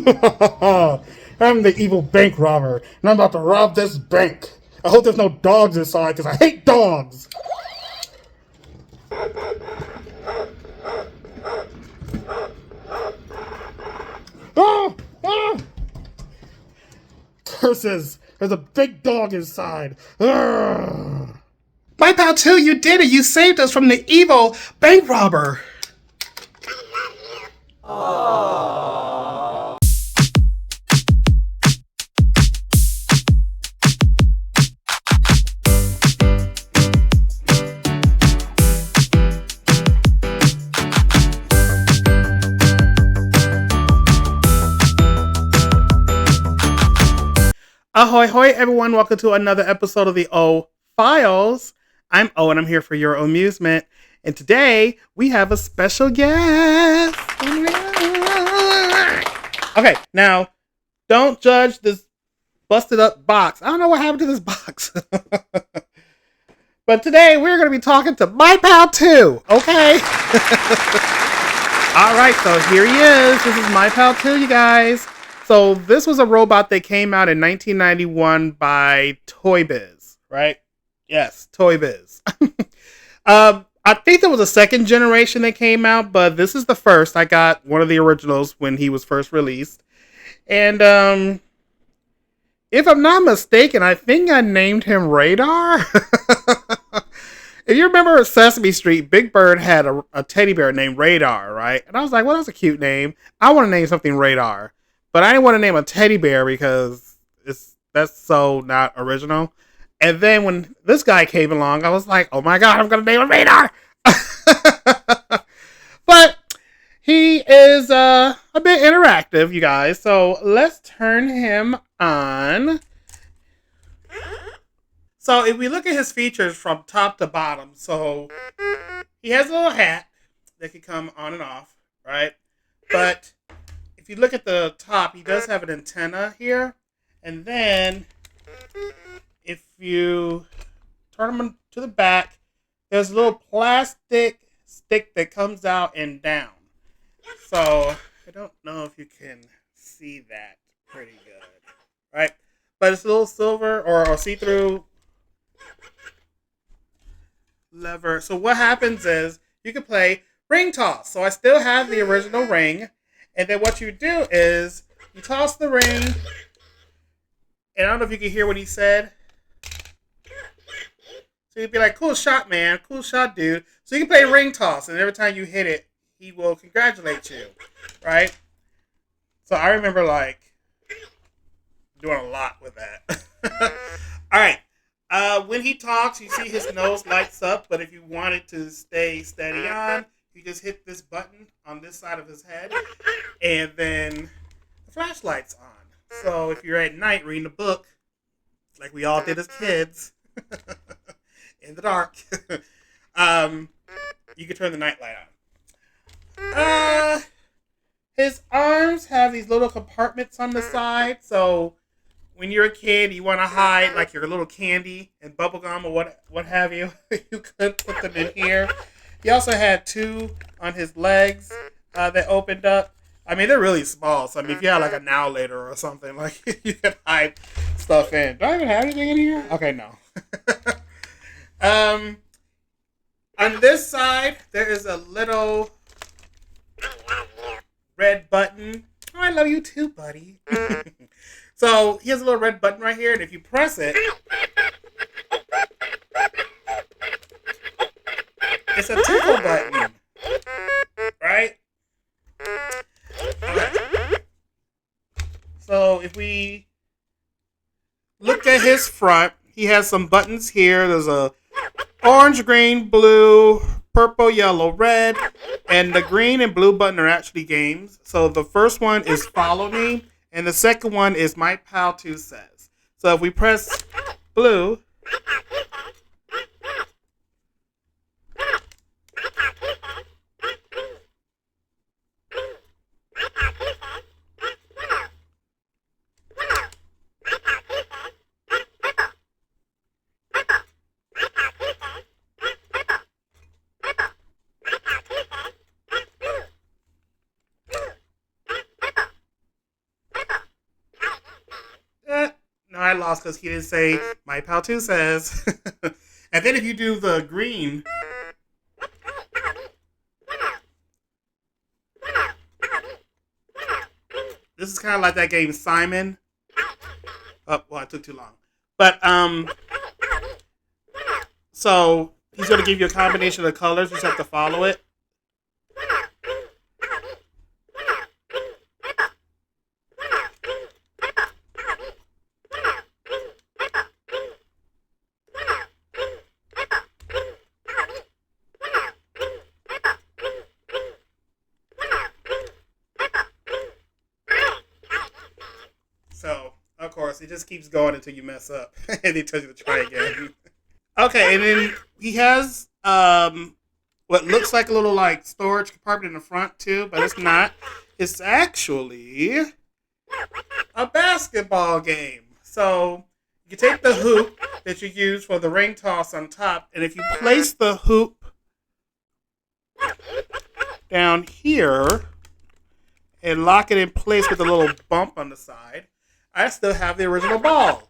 I'm the evil bank robber, and I'm about to rob this bank. I hope there's no dogs inside, because I hate dogs! Ah! Ah! Curses! There's a big dog inside! Arrgh! My pal, too, you did it! You saved us from the evil bank robber! Ahoy, hoy, everyone. Welcome to another episode of the O Files. I'm O, and I'm here for your amusement. And today, we have a special guest. Okay, now, don't judge this busted up box. I don't know what happened to this box. But today, we're going to be talking to my pal, too. Okay? All right, so here he is. This is my pal, too, you guys. So this was a robot that came out in 1991 by Toy Biz, right? Yes, Toy Biz. I think there was a second generation that came out, but this is the first. I got one of the originals when he was first released. And if I'm not mistaken, I think I named him Radar. If you remember Sesame Street, Big Bird had a teddy bear named Radar, right? And I was like, well, that's a cute name. I want to name something Radar. But I didn't want to name a teddy bear because that's so not original. And then when this guy came along, I was like, oh my God, I'm going to name him Radar. But he is a bit interactive, you guys. So let's turn him on. So if we look at his features from top to bottom, so he has a little hat that can come on and off, right? But if you look at the top, he does have an antenna here. And then if you turn him to the back, there's a little plastic stick that comes out and down. So I don't know if you can see that pretty good, right? But it's a little silver or see-through lever. So what happens is you can play ring toss. So I still have the original ring. And then what you do is you toss the ring. And I don't know if you can hear what he said. So you'd be like, cool shot, man. Cool shot, dude. So you can play ring toss. And every time you hit it, he will congratulate you. Right? So I remember like doing a lot with that. All right. When he talks, you see his nose lights up. But if you want it to stay steady on, you just hit this button on this side of his head, and then the flashlight's on. So if you're at night reading a book, like we all did as kids, in the dark, you can turn the nightlight on. His arms have these little compartments on the side, so when you're a kid, you want to hide like your little candy and bubble gum or what have you, you could put them in here. He also had two on his legs that opened up. I mean, they're really small. So, I mean, if you had like a now later or something, like you could hide stuff in. Do I even have anything in here? Okay, no. On this side, there is a little red button. Oh, I love you too, buddy. So, he has a little red button right here. And if you press it, it's a tickle button, right? Okay. So if we look at his front, he has some buttons here. There's a orange, green, blue, purple, yellow, red, and the green and blue button are actually games. So the first one is Follow Me, and the second one is My Pal 2 Says. So if we press blue, lost because he didn't say My Pal 2 says. And then if you do the green, this is kind of like that game Simon. Oh, well, I took too long. But so he's gonna give you a combination of colors. You just have to follow it. So, of course, it just keeps going until you mess up. And he tells you to try again. Okay, and then he has what looks like a little like storage compartment in the front too, but it's not. It's actually a basketball game. So you take the hoop that you use for the ring toss on top, and if you place the hoop down here and lock it in place with a little bump on the side, I still have the original ball.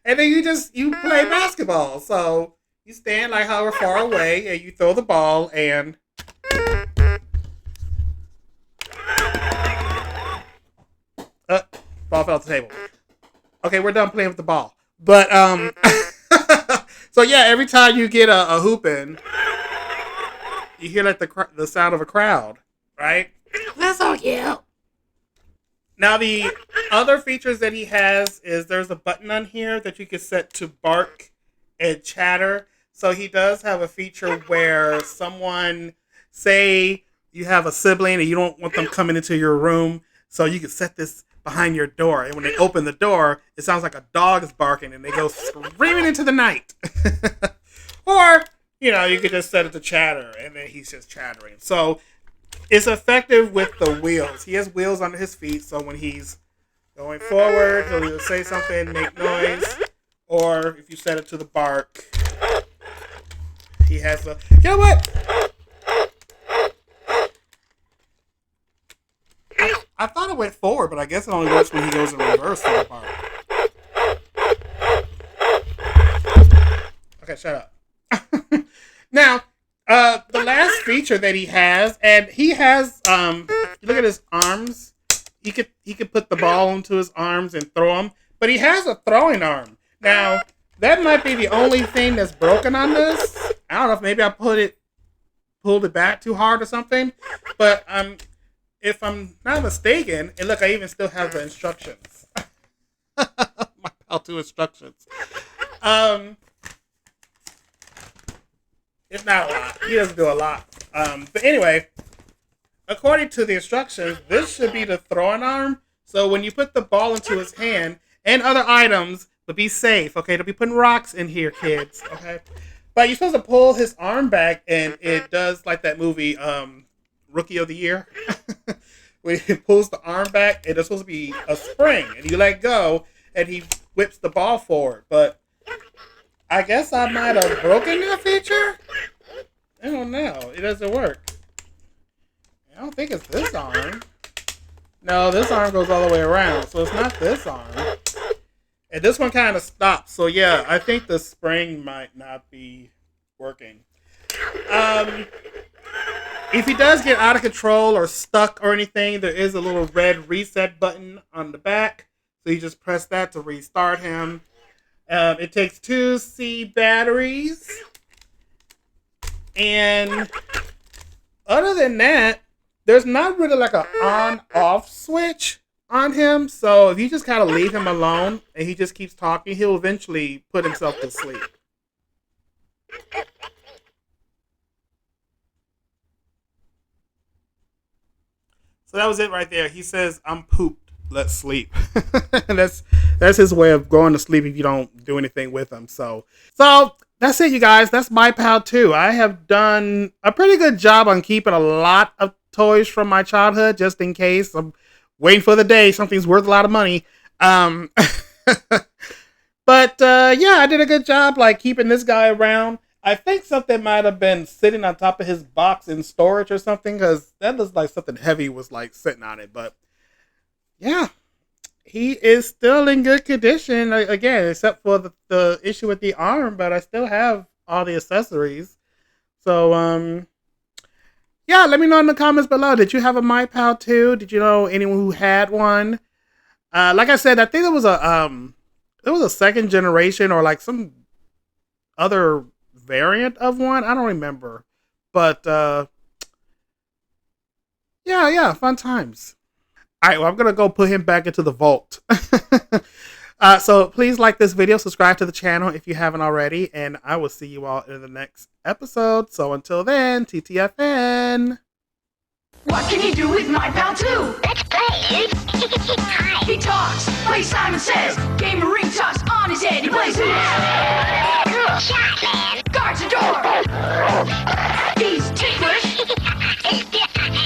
And then you play basketball. So you stand like however far away and you throw the ball and ball fell off the table. Okay, we're done playing with the ball. But so yeah, every time you get a hoop in, you hear like the sound of a crowd, right? That's so cute. Now, the other features that he has is there's a button on here that you can set to bark and chatter. So he does have a feature where someone, say you have a sibling and you don't want them coming into your room, so you can set this behind your door. And when they open the door, it sounds like a dog is barking and they go screaming into the night. Or, you could just set it to chatter and then he's just chattering. So it's effective with the wheels. He has wheels under his feet, so when he's going forward, he'll either say something, make noise, or if you set it to the bark, he has the... You know what? I thought it went forward, but I guess it only works when he goes in reverse for the bark. Okay, shut up. Now... the last feature that he has, and he has, look at his arms. He could put the ball into his arms and throw them, but he has a throwing arm. Now, that might be the only thing that's broken on this. I don't know if maybe I pulled it back too hard or something, but if I'm not mistaken, and look, I even still have the instructions. My Pal 2 instructions. It's not a lot. He doesn't do a lot. But anyway, according to the instructions, this should be the throwing arm. So when you put the ball into his hand and other items, but be safe, okay? Don't be putting rocks in here, kids, okay? But you're supposed to pull his arm back, and it does like that movie, Rookie of the Year. When he pulls the arm back, and it's supposed to be a spring, and you let go, and he whips the ball forward. But I guess I might have broken that feature? I don't know. It doesn't work. I don't think it's this arm. No, this arm goes all the way around, so it's not this arm. And this one kind of stops. So yeah, I think the spring might not be working. If he does get out of control or stuck or anything, there is a little red reset button on the back. So you just press that to restart him. It takes 2 C batteries. And other than that, there's not really like an on-off switch on him. So if you just kind of leave him alone and he just keeps talking, he'll eventually put himself to sleep. So that was it right there. He says, "I'm pooped. Let's sleep." that's his way of going to sleep if you don't do anything with him. So that's it, you guys. That's My Pal 2. I have done a pretty good job on keeping a lot of toys from my childhood, just in case. I'm waiting for the day something's worth a lot of money. But yeah, I did a good job like keeping this guy around. I think something might have been sitting on top of his box in storage or something, because that looks like something heavy was like sitting on it. But yeah, He is still in good condition. Again, except for the issue with the arm, but I still have all the accessories. So, yeah, let me know in the comments below. Did you have a My Pal too? Did you know anyone who had one? Like I said, I think there was a second generation or like some other variant of one. I don't remember, but yeah, fun times. All right, well, I'm gonna go put him back into the vault. So please like this video, subscribe to the channel if you haven't already, and I will see you all in the next episode. So until then, TTFN. What can you do with My Pal 2? Let's play. He talks, plays Simon Says, gamer ring toss on his head, he plays hoops. Cool shot, man. Guards the door. He's ticklish.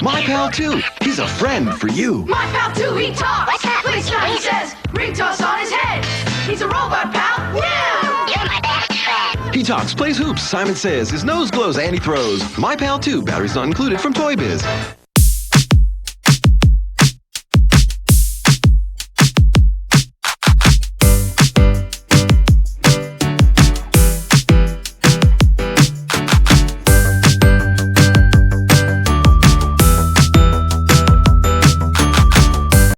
My Pal 2, he's a friend for you. My Pal 2, he talks, plays Simon Says, ring toss on his head. He's a robot pal. Yeah! You're my best friend. He talks, plays hoops, Simon Says, his nose glows and he throws. My Pal 2, batteries not included from Toy Biz.